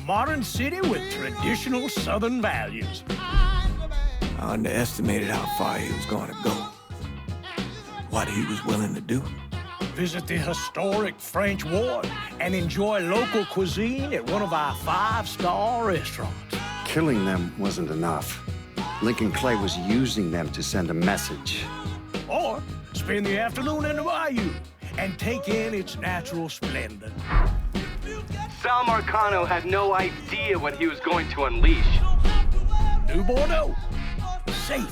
modern city with traditional Southern values. I underestimated how far he was going to go. What he was willing to do. Visit the historic French Ward and enjoy local cuisine at one of our 5-star restaurants. Killing them wasn't enough. Lincoln Clay was using them to send a message. Or spend the afternoon in the bayou and take in its natural splendor. Sal Marcano had no idea what he was going to unleash. New Bordeaux. Safe,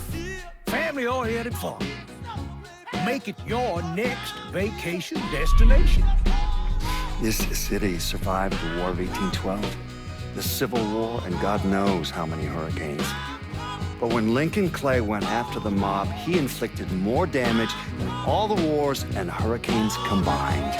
family-oriented fun. Make it your next vacation destination. This city survived the War of 1812, the Civil War, and God knows how many hurricanes. But when Lincoln Clay went after the mob, he inflicted more damage than all the wars and hurricanes combined.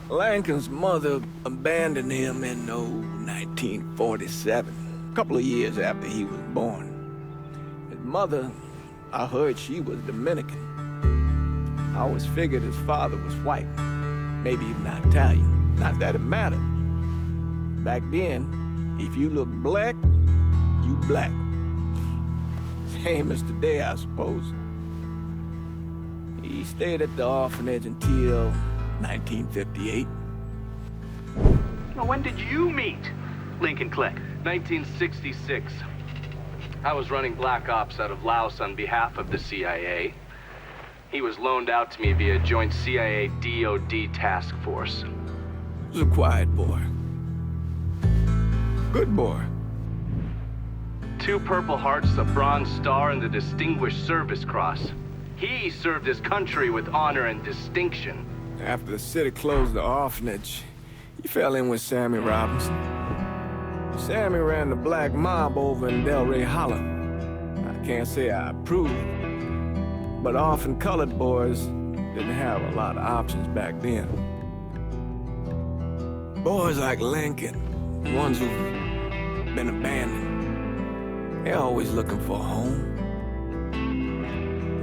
Lincoln's mother abandoned him in 1947, a couple of years after he was born. His mother, I heard she was Dominican. I always figured his father was white, maybe even Italian. Not that it mattered. Back then, if you looked black, you black. Same as today, I suppose. He stayed at the orphanage until 1958. Well, when did you meet Lincoln Clay? 1966. I was running Black Ops out of Laos on behalf of the CIA. He was loaned out to me via joint CIA-DOD task force. He was a quiet boy. Good boy. 2 Purple Hearts, a Bronze Star, and the Distinguished Service Cross. He served his country with honor and distinction. After the city closed the orphanage, he fell in with Sammy Robinson. Sammy ran the black mob over in Delray Hollow. I can't say I approve, but orphan colored boys didn't have a lot of options back then. Boys like Lincoln, the ones who've been abandoned, they're always looking for a home.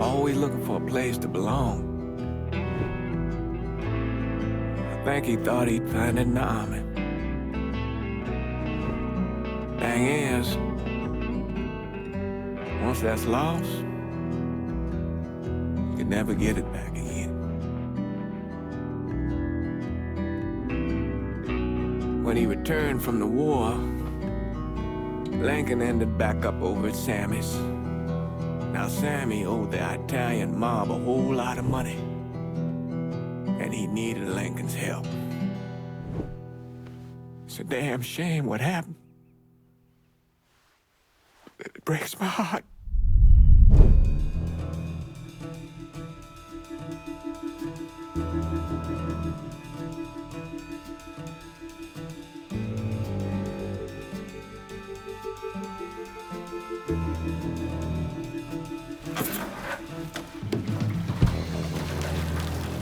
Always looking for a place to belong. I think he thought he'd find it in the army. Thing is, once that's lost, you can never get it back again. When he returned from the war, Lincoln ended back up over at Sammy's. Now, Sammy owed the Italian mob a whole lot of money, and he needed Lincoln's help. It's a damn shame what happened. It breaks my heart.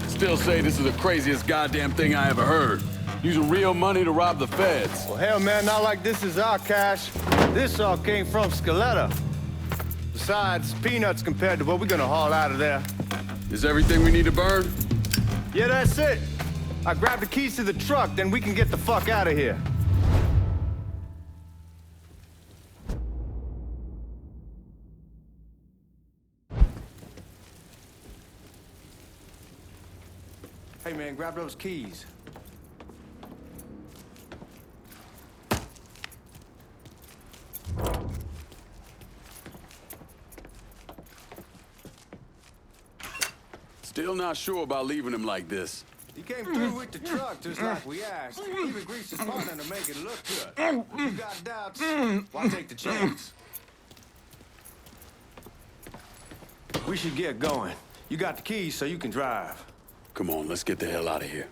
Still say this is the craziest goddamn thing I ever heard. Using real money to rob the feds. Well, hell, man, not like this is our cash. This all came from Scaletta. Besides, peanuts compared to what we're gonna haul out of there. Is everything we need to burn? Yeah, that's it. I grabbed the keys to the truck, then we can get the fuck out of here. Hey, man, grab those keys. Still not sure about leaving him like this. He came through with the truck just like we asked. Even greased his partner to make it look good. If you got doubts, why take the chance? We should get going. You got the keys so you can drive. Come on, let's get the hell out of here.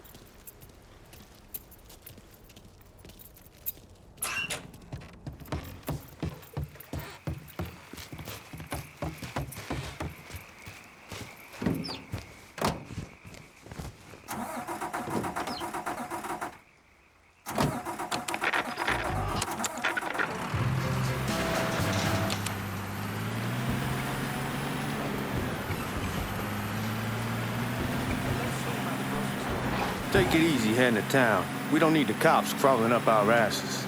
Take it easy heading to town. We don't need the cops crawling up our asses.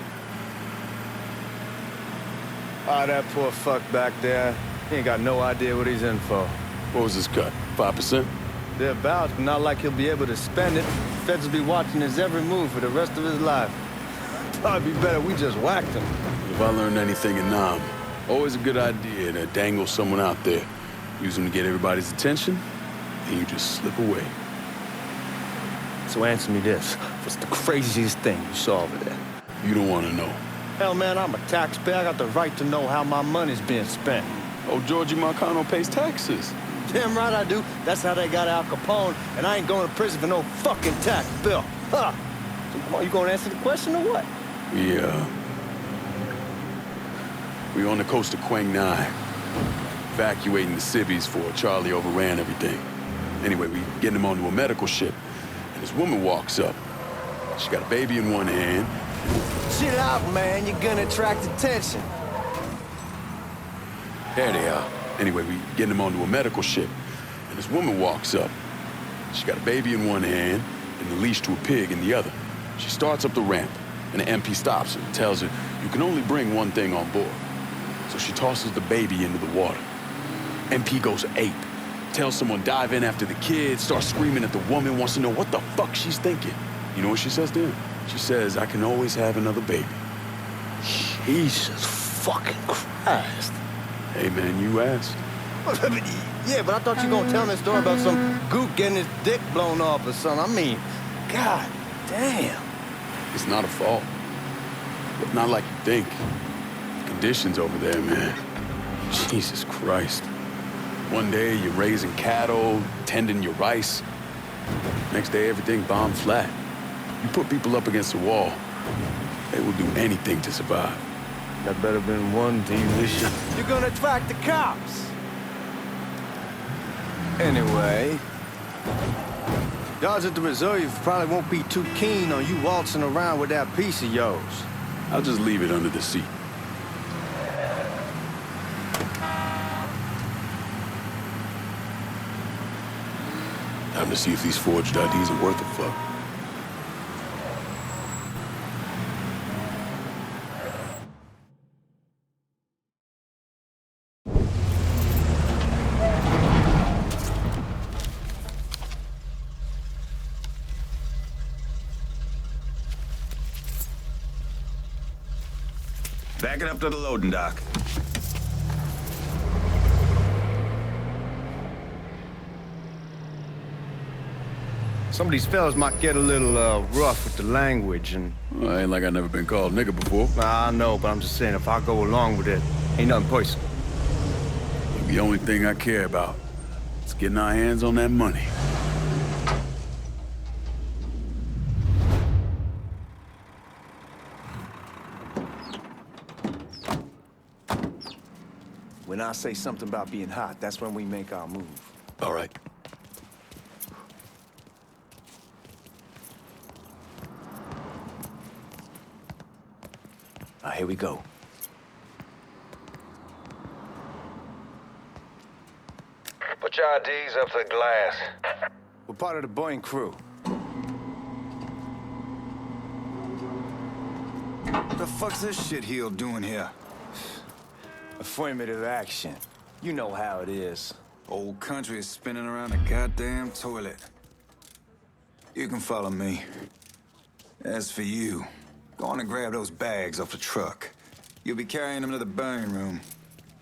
Ah, that poor fuck back there. He ain't got no idea what he's in for. What was his cut? 5%? Thereabouts, but not like he'll be able to spend it. Feds will be watching his every move for the rest of his life. Probably be better we just whacked him. If I learned anything in Nam, always a good idea to dangle someone out there. Use them to get everybody's attention, and you just slip away. So answer me this. What's the craziest thing you saw over there? You don't want to know. Hell, man, I'm a taxpayer. I got the right to know how my money's being spent. Oh, Georgie Marcano pays taxes. Damn right I do. That's how they got Al Capone, and I ain't going to prison for no fucking tax bill. Huh? So come on, you gonna answer the question or what? We on the coast of Quang Nai, evacuating the civvies for Charlie overran everything. Anyway, we getting him onto a medical ship, and this woman walks up. She got a baby in one hand. Chill out, man. You're gonna attract attention. There they are. Anyway, we getting him onto a medical ship, and this woman walks up. She got a baby in one hand and a leash to a pig in the other. She starts up the ramp, and the MP stops her and tells her, you can only bring one thing on board. So she tosses the baby into the water. MP goes ape, tells someone dive in after the kid, starts screaming at the woman, wants to know what the fuck she's thinking. You know what she says to him? She says, I can always have another baby. Jesus fucking Christ. Hey, man, you asked. Yeah, but I thought you were gonna tell me a story about some gook getting his dick blown off or something. I mean, god damn. It's not a fault. But not like you think. The conditions over there, man. Jesus Christ. One day you're raising cattle, tending your rice. Next day everything bombed flat. You put people up against the wall, they will do anything to survive. That better been one delicious. You're gonna attract the cops. Anyway, guards at the reserve probably won't be too keen on you waltzing around with that piece of yours. I'll just leave it under the seat. Time to see if these forged IDs are worth a fuck. Back it up to the loading dock. Some of these fellas might get a little rough with the language and... Well, ain't like I never been called nigga before. I know, but I'm just saying if I go along with it, ain't nothing personal. The only thing I care about is getting our hands on that money. When I say something about being hot, that's when we make our move. All right. Here we go. Put your IDs up to the glass. We're part of the Boeing crew. What the fuck's this shitheel doing here? Affirmative action. You know how it is. Old country is spinning around a goddamn toilet. You can follow me. As for you, go on and grab those bags off the truck. You'll be carrying them to the burning room.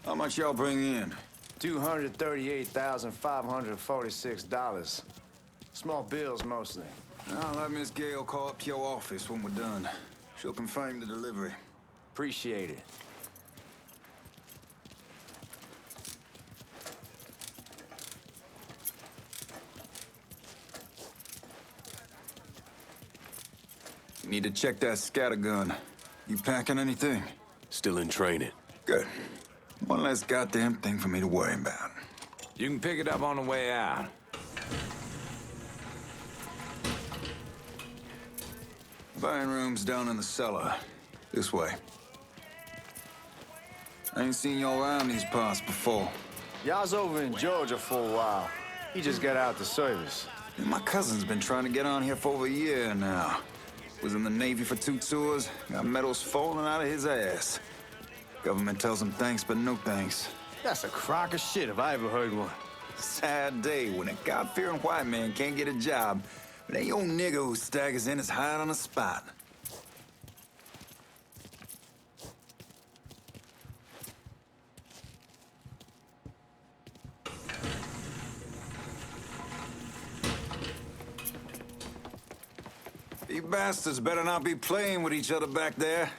How much y'all bring in? $238,546. Small bills, mostly. I'll have Miss Gale call up to your office when we're done. She'll confirm the delivery. Appreciate it. You need to check that scattergun. You packing anything? Still in training. Good. One less goddamn thing for me to worry about. You can pick it up on the way out. Buying room's down in the cellar. This way. I ain't seen y'all around these parts before. Y'all's over in Georgia for a while. He just got out the service. My cousin's been trying to get on here for over a year now. Was in the Navy for 2 tours, got medals falling out of his ass. Government tells him thanks, but no thanks. That's a crock of shit if I ever heard one. Sad day when a God-fearing white man can't get a job, but that old nigga who staggers in is hired on the spot. You bastards better not be playing with each other back there.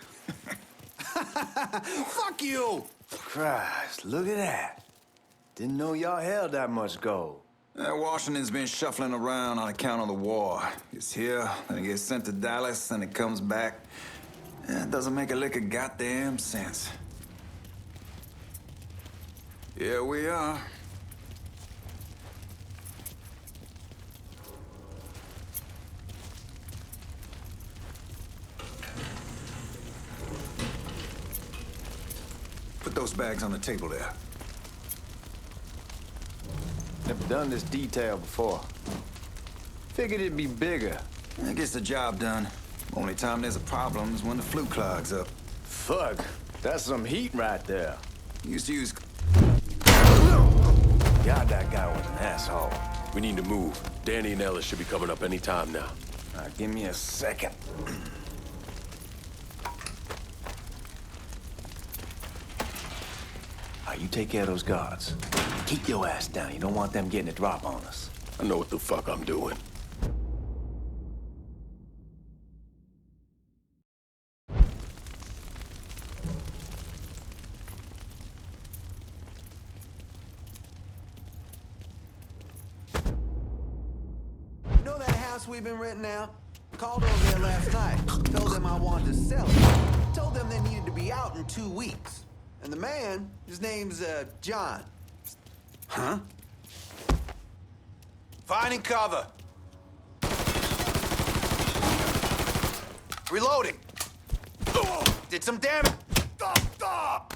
Fuck you! Christ, look at that. Didn't know y'all held that much gold. Washington's been shuffling around on account of the war. It's here, then it gets sent to Dallas, then it comes back. It doesn't make a lick of goddamn sense. Here we are. Put those bags on the table there. Never done this detail before. Figured it'd be bigger. That gets the job done. Only time there's a problem is when the flue clogs up. Fuck, that's some heat right there. Used to use... God, that guy was an asshole. We need to move. Danny and Ellis should be coming up any time now. Give me a second. You take care of those guards. Keep your ass down. You don't want them getting a drop on us. I know what the fuck I'm doing. You know that house we've been renting out? Called over there last night. Told them I wanted to sell it. Told them they needed to be out in 2 weeks. And the man, his name's, John. Huh? Finding cover. Reloading. Did some damage. Stop!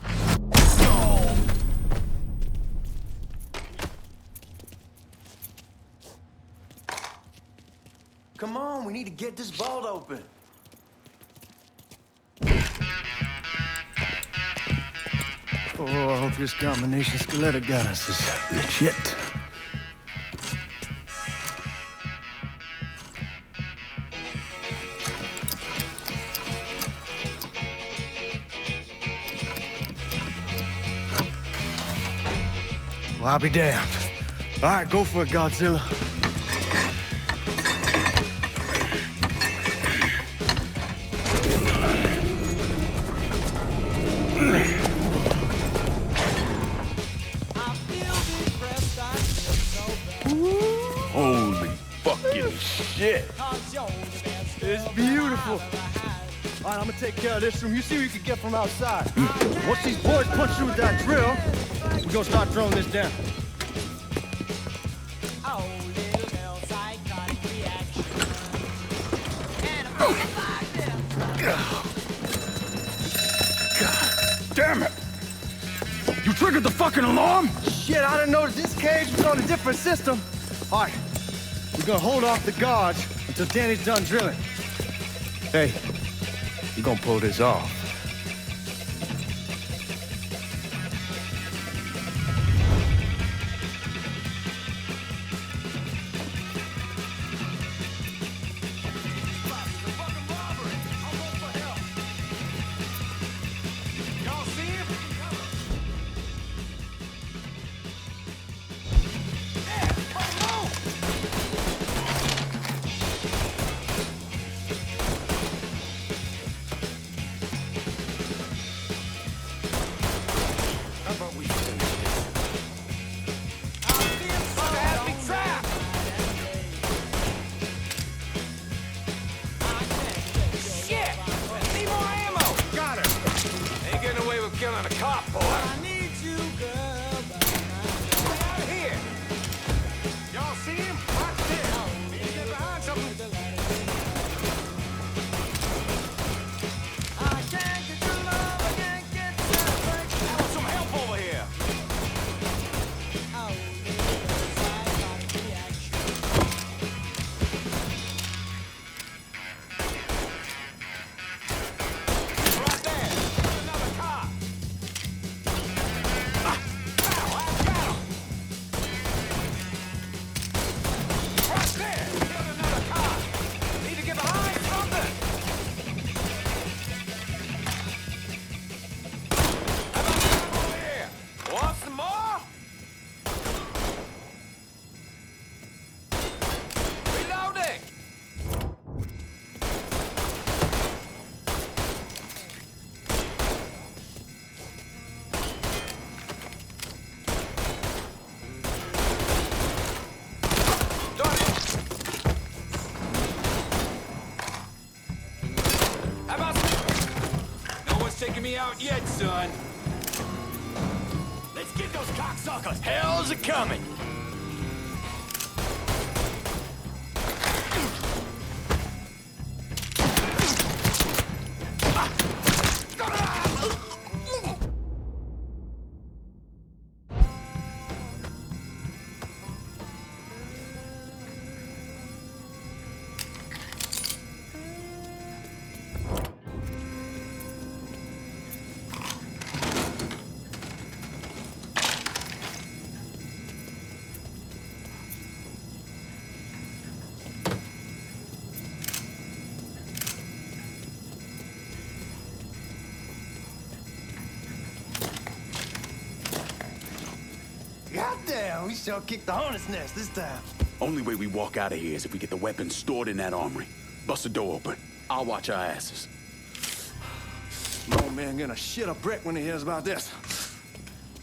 Come on, we need to get this vault open. Oh, I hope this combination Scaletta got us is legit. Well, I'll be damned. All right, go for it, Godzilla. Holy fucking shit. It's beautiful. All right, I'm gonna take care of this room. You see what you can get from outside. Once these boys punch through with that drill, we're gonna start throwing this down. God damn it! You triggered the fucking alarm? Shit, I didn't know this cage was on a different system. All right, we're gonna hold off the guards until Danny's done drilling. Hey, you're gonna pull this off. Cause hell's a-coming. Goddamn, we sure kicked the hornet's nest this time. Only way we walk out of here is if we get the weapons stored in that armory. Bust the door open. I'll watch our asses. No man gonna shit a brick when he hears about this.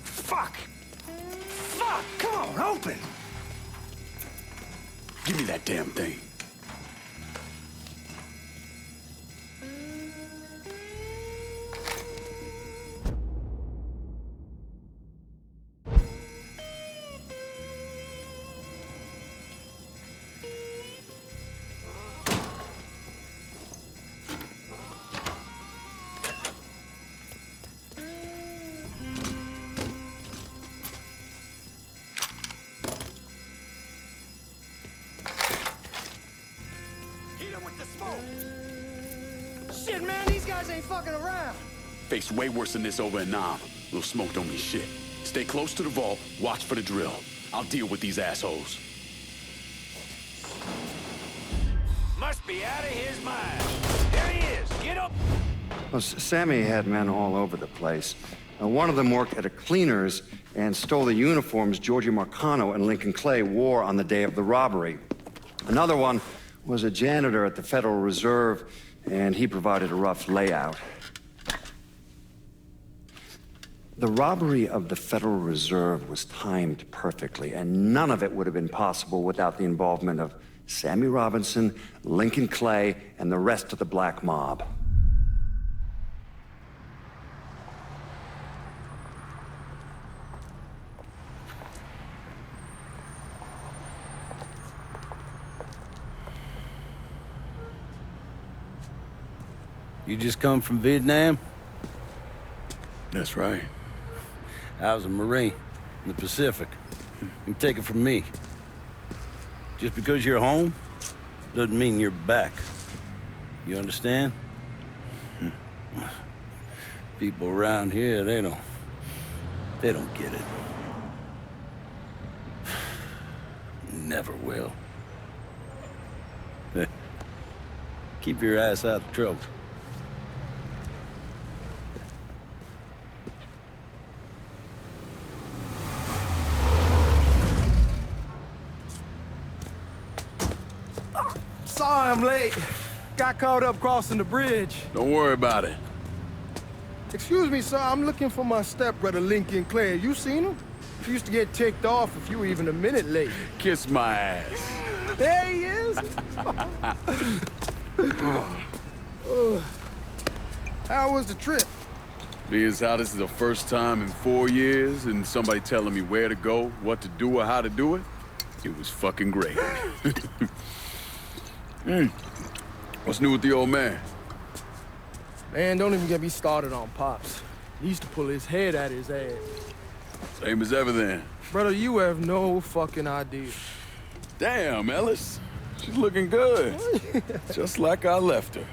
Fuck! Fuck! Come on, open! Give me that damn thing. Shit, man, these guys ain't fucking around. Faced way worse than this over in Nam. Little smoke don't mean shit. Stay close to the vault, watch for the drill. I'll deal with these assholes. Must be out of his mind. There he is. Get up. Well, Sammy had men all over the place. One of them worked at a cleaner's and stole the uniforms Georgie Marcano and Lincoln Clay wore on the day of the robbery. Another one was a janitor at the Federal Reserve, and he provided a rough layout. The robbery of the Federal Reserve was timed perfectly, and none of it would have been possible without the involvement of Sammy Robinson, Lincoln Clay, and the rest of the black mob. You just come from Vietnam? That's right. I was a Marine in the Pacific. You take it from me. Just because you're home doesn't mean you're back. You understand? People around here, they don't get it. Never will. Keep your ass out of trouble. Sorry I'm late. Got caught up crossing the bridge. Don't worry about it. Excuse me, sir. I'm looking for my stepbrother, Lincoln Clay. You seen him? He used to get ticked off if you were even a minute late. Kiss my ass. There he is. How was the trip? Being as how this is the first time in 4 years and somebody telling me where to go, what to do, or how to do it, it was fucking great. What's new with the old man? Man, don't even get me started on Pops. He used to pull his head out his ass. Same as ever then. Brother, you have no fucking idea. Damn, Ellis. She's looking good. Just like I left her.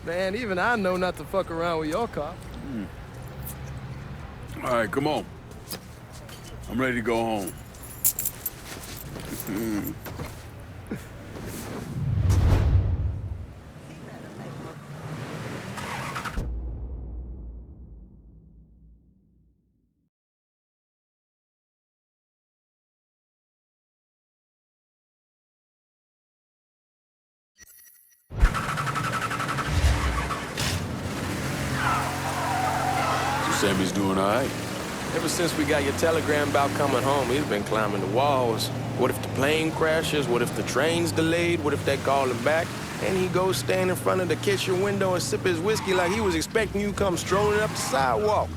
Man, even I know not to fuck around with your cop. All right, come on. I'm ready to go home. Sammy's doing all right. Ever since we got your telegram about coming home, he's been climbing the walls. What if the plane crashes? What if the train's delayed? What if they call him back? And he goes stand in front of the kitchen window and sip his whiskey like he was expecting you to come strolling up the sidewalk.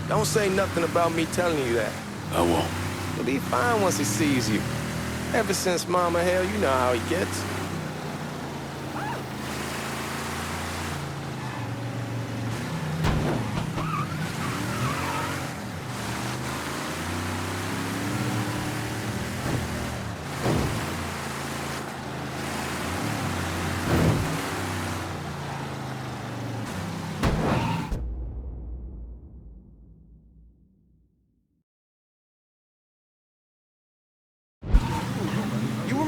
Don't say nothing about me telling you that. I won't. He'll be fine once he sees you. Ever since Mama, hell, you know how he gets.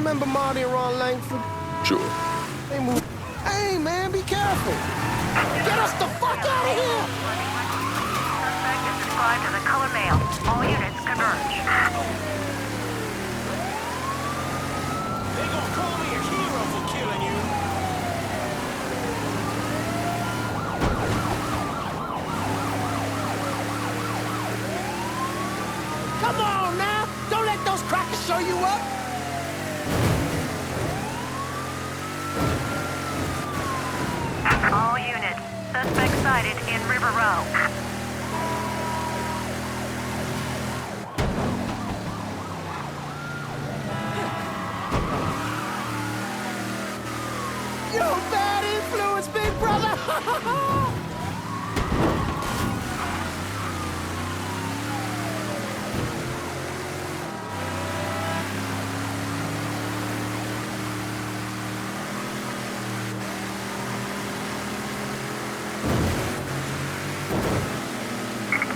Remember Marty and Ron Langford? Sure. They moved. Hey, man, be careful. Get us the fuck out of here! Suspect is described as a color male. All units converge. They gonna call me a hero for killing you. Come on now! Don't let those crackers show you up! All units. Suspect sighted in River Row. You bad influence, big brother!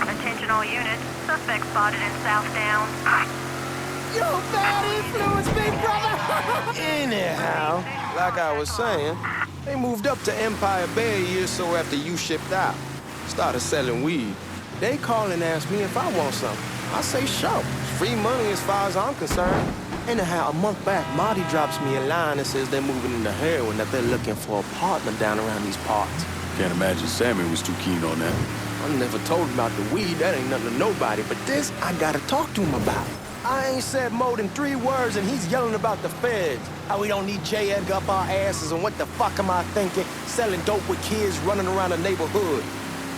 Attention all units. Suspect spotted in South Downs. You bad influence, big brother! Anyhow, like I was saying, they moved up to Empire Bay a year or so after you shipped out. Started selling weed. They call and ask me if I want something. I say sure. It's free money as far as I'm concerned. Anyhow, a month back, Marty drops me a line and says they're moving into heroin, that they're looking for a partner down around these parts. Can't imagine Sammy was too keen on that. I never told him about the weed, that ain't nothing to nobody, but this I gotta talk to him about. I ain't said more than 3 words and he's yelling about the feds. How we don't need J. Edgar up our asses and what the fuck am I thinking? Selling dope with kids running around the neighborhood.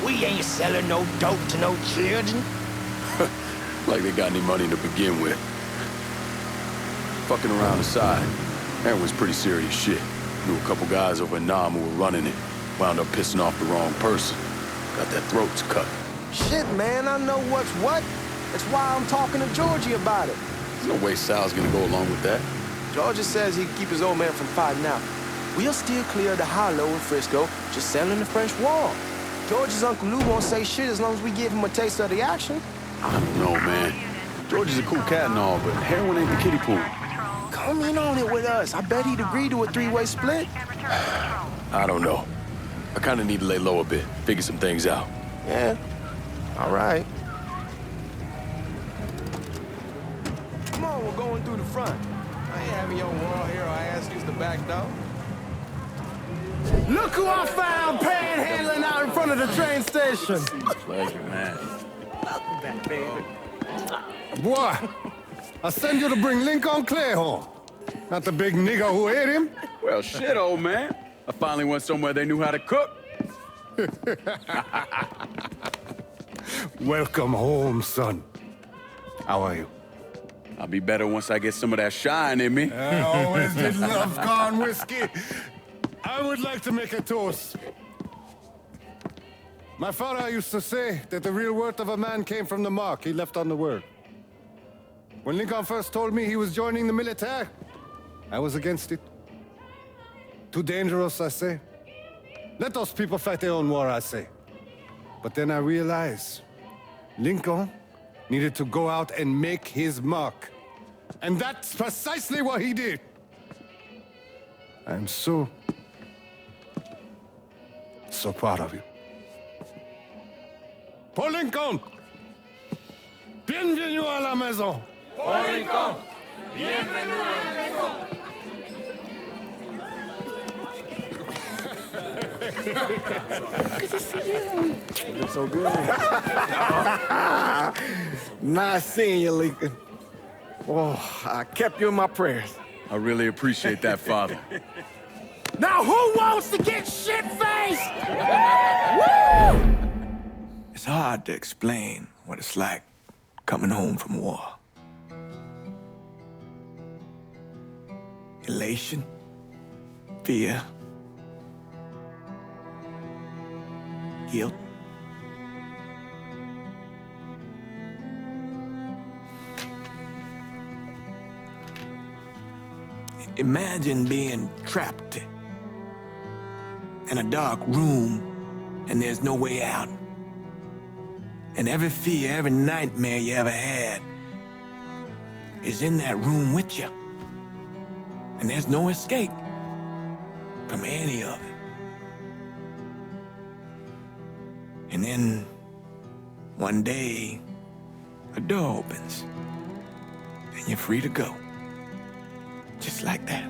We ain't selling no dope to no children. Like they got any money to begin with. Fucking around aside, heroin's pretty serious shit. Knew a couple guys over in Nam who were running it. Wound up pissing off the wrong person. Got their throats cut. Shit, man, I know what's what. That's why I'm talking to Georgie about it. There's no way Sal's gonna go along with that. Georgie says he can keep his old man from fighting out. We'll still clear the hollow in Frisco, just selling the French wall. George's Uncle Lou won't say shit as long as we give him a taste of the action. I don't know, man. George is a cool cat and all, but heroin ain't the kiddie pool. Come in on it with us. I bet he'd agree to a 3-way split. I don't know. I kinda need to lay low a bit, figure some things out. Yeah, all right. Come on, we're going through the front. I ain't having your war hero ass use the back door. Look who I found panhandling out in front of the train station. Pleasure, man. Welcome back, baby. Boy, I send you to bring Lincoln Clay home. Not the big nigga who ate him. Well, shit, old man. I finally went somewhere they knew how to cook. Welcome home, son. How are you? I'll be better once I get some of that shine in me. I always did love gone whiskey. I would like to make a toast. My father used to say that the real worth of a man came from the mark he left on the world. When Lincoln first told me he was joining the military, I was against it. Too dangerous, I say. Let those people fight their own war, I say. But then I realized Lincoln needed to go out and make his mark. And that's precisely what he did. I'm so proud of you. Paul Lincoln! Bienvenue à la maison! Paul Lincoln, bienvenue à la maison. Good to see you. You're so good. Nice seeing you, Lincoln. Oh, I kept you in my prayers. I really appreciate that, Father. Now who wants to get shit-faced? Woo! It's hard to explain what it's like coming home from war. Elation, fear, guilt. Imagine being trapped in a dark room and there's no way out. And every fear, every nightmare you ever had is in that room with you. And there's no escape from any of it. And then one day, a door opens and you're free to go. Just like that.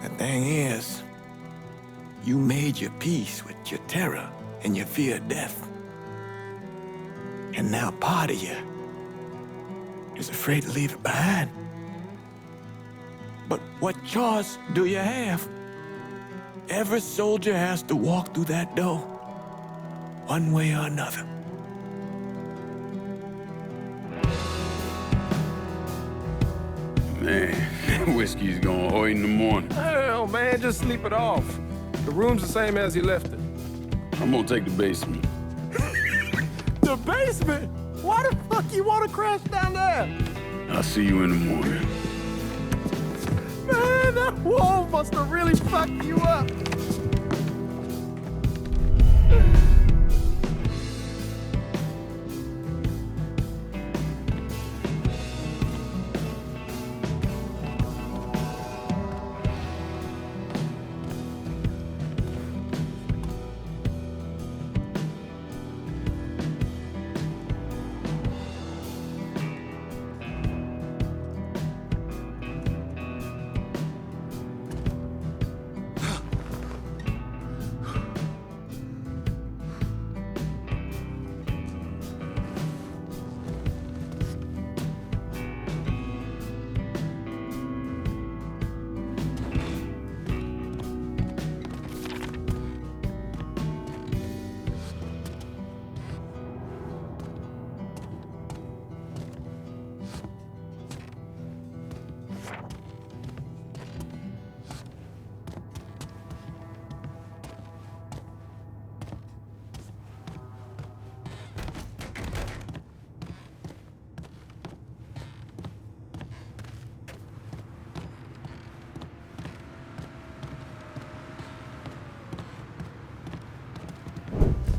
The thing is, you made your peace with your terror and your fear of death. And now part of you is afraid to leave it behind. But what choice do you have? Every soldier has to walk through that door, one way or another. Man, whiskey's going hoy in the morning. Hell, man, just sleep it off. The room's the same as you left it. I'm gonna take the basement. The basement? Why the fuck you want to crash down there? I'll see you in the morning. Man, that wall must have really fucked you up.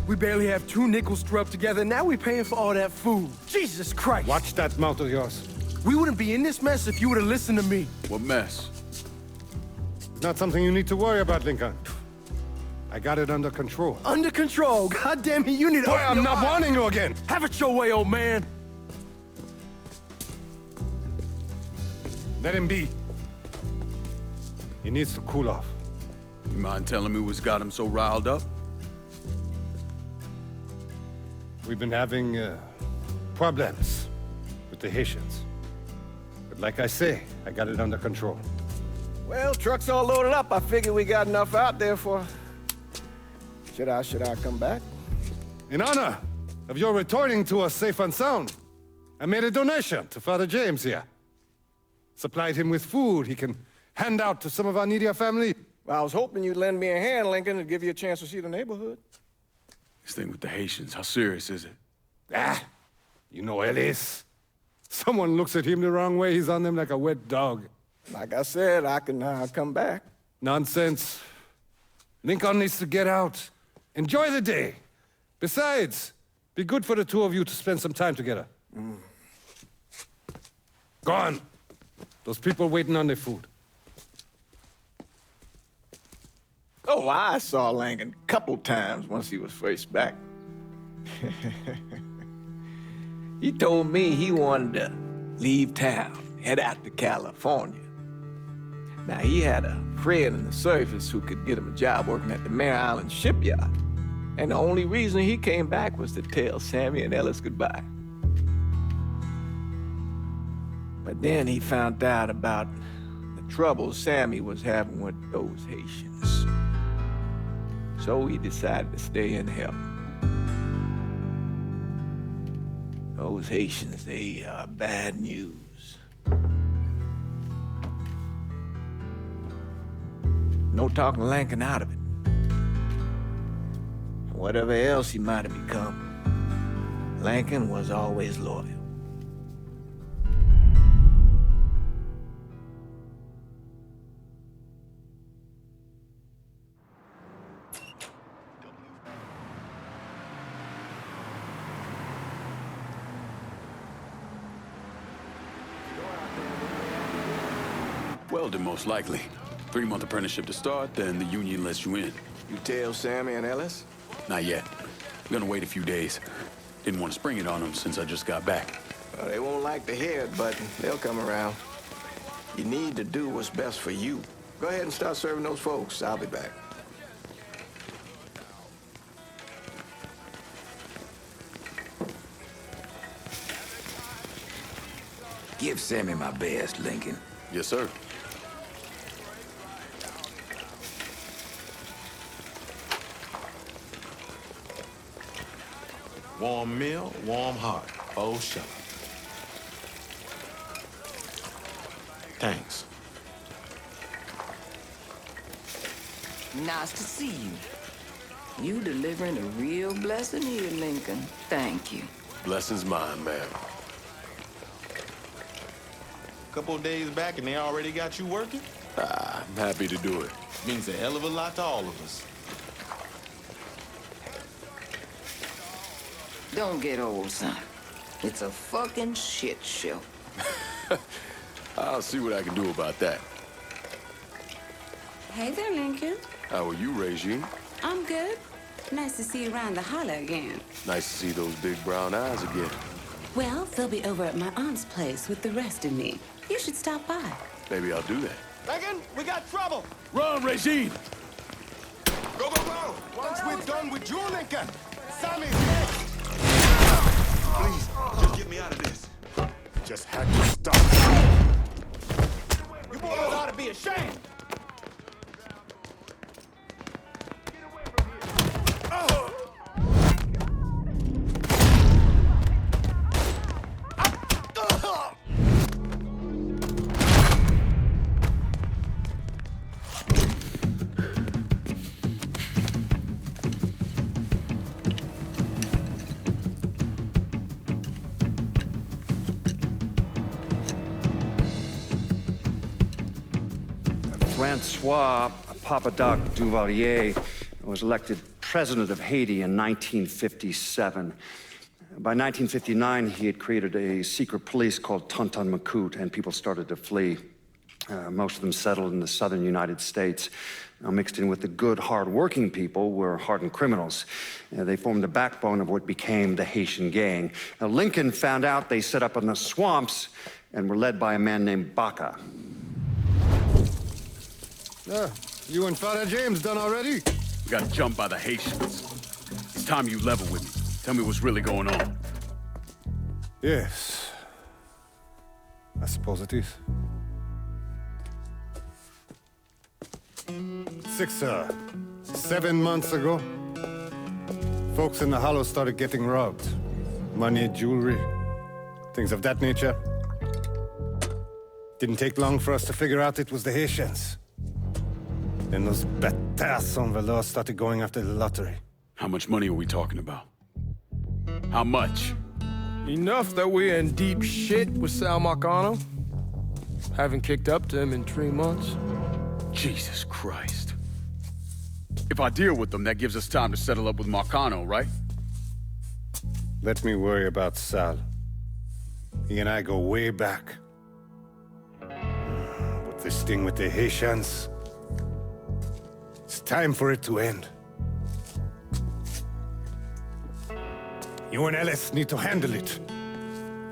We barely have 2 nickels to rub together, now we're paying for all that food. Jesus Christ! Watch that mouth of yours. We wouldn't be in this mess if you would have listened to me. What mess? It's not something you need to worry about, Lincoln. I got it under control. Under control? God damn it, you need to... Boy, I'm not warning you again! Have it your way, old man! Let him be. He needs to cool off. You mind telling me what's got him so riled up? We've been having problems with the Haitians. But like I say, I got it under control. Well, truck's all loaded up. I figure we got enough out there for... Should I come back? In honor of your returning to us safe and sound, I made a donation to Father James here. Supplied him with food he can hand out to some of our needier family. Well, I was hoping you'd lend me a hand, Lincoln, and give you a chance to see the neighborhood. This thing with the Haitians, how serious is it? Ah, you know Ellis. Someone looks at him the wrong way, he's on them like a wet dog. Like I said, I can come back. Nonsense. Lincoln needs to get out. Enjoy the day. Besides, be good for the two of you to spend some time together. Go on. Those people waiting on their food. Oh, I saw Langan a couple times once he was first back. He told me he wanted to leave town, head out to California. Now, he had a friend in the service who could get him a job working at the Mare Island shipyard. And the only reason he came back was to tell Sammy and Ellis goodbye. But then he found out about the trouble Sammy was having with those Haitians. So he decided to stay and help. Those Haitians, they are bad news. No talking Lincoln out of it. Whatever else he might have become, Lincoln was always loyal. Welding, most likely. 3-month apprenticeship to start, then the union lets you in. You tell Sammy and Ellis? Not yet. I'm gonna wait a few days. Didn't want to spring it on them since I just got back. Well, they won't like to hear it, but they'll come around. You need to do what's best for you. Go ahead and start serving those folks. I'll be back. Give Sammy my best, Lincoln. Yes, sir. Warm meal, warm heart. Oh, shut up. Thanks. Nice to see you. You delivering a real blessing here, Lincoln. Thank you. Blessing's mine, ma'am. Couple of days back and they already got you working? I'm happy to do it. Means a hell of a lot to all of us. Don't get old, son. It's a fucking shit show. I'll see what I can do about that. Hey there, Lincoln. How are you, Regine? I'm good. Nice to see you around the holler again. Nice to see those big brown eyes again. Well, they'll be over at my aunt's place with the rest of me. You should stop by. Maybe I'll do that. Lincoln, we got trouble! Run, Regine! Go, go, go! Once we're done with you, Lincoln, Sammy's next! Please, just get me out of this. Just had to stop. You boys ought to be ashamed! Francois Papadoc Duvalier was elected president of Haiti in 1957. By 1959, he had created a secret police called Tonton Macoute, and people started to flee. Most of them settled in the southern United States. Now, mixed in with the good, hard-working people were hardened criminals. They formed the backbone of what became the Haitian gang. Now, Lincoln found out they set up in the swamps and were led by a man named Baca. You and Father James done already? We got jumped by the Haitians. It's time you level with me. Tell me what's really going on. Yes. I suppose it is. 7 months ago, folks in the Hollow started getting robbed. Money, jewelry, things of that nature. Didn't take long for us to figure out it was the Haitians. Then those bâtards on velours started going after the lottery. How much money are we talking about? How much? Enough that we're in deep shit with Sal Marcano. Haven't kicked up to him in 3 months. Jesus Christ. If I deal with them, that gives us time to settle up with Marcano, right? Let me worry about Sal. He and I go way back. But this thing with the Haitians, it's time for it to end. You and Ellis need to handle it.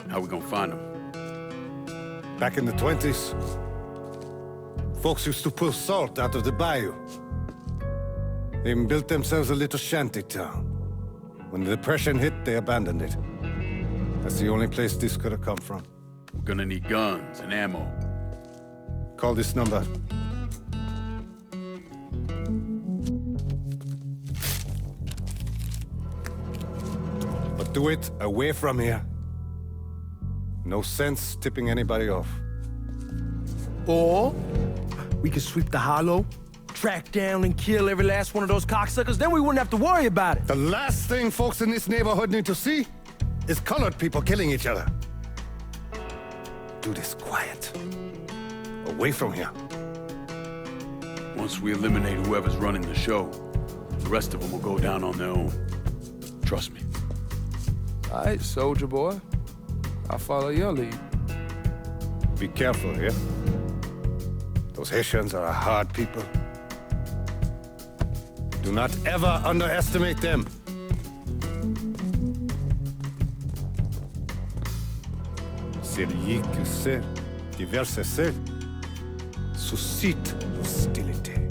How we gonna find them? Back in the 20s, folks used to pull salt out of the bayou. They even built themselves a little shanty town. When the Depression hit, they abandoned it. That's the only place this could have come from. We're gonna need guns and ammo. Call this number. But do it away from here. No sense tipping anybody off. Or we could sweep the hollow, track down and kill every last one of those cocksuckers, then we wouldn't have to worry about it. The last thing folks in this neighborhood need to see is colored people killing each other. Do this quiet. Away from here. Once we eliminate whoever's running the show, the rest of them will go down on their own. Trust me. All right, soldier boy. I'll follow your lead. Be careful here. Those Haitians are a hard people. Do not ever underestimate them. Celui qui sait diverser suscite hostilité.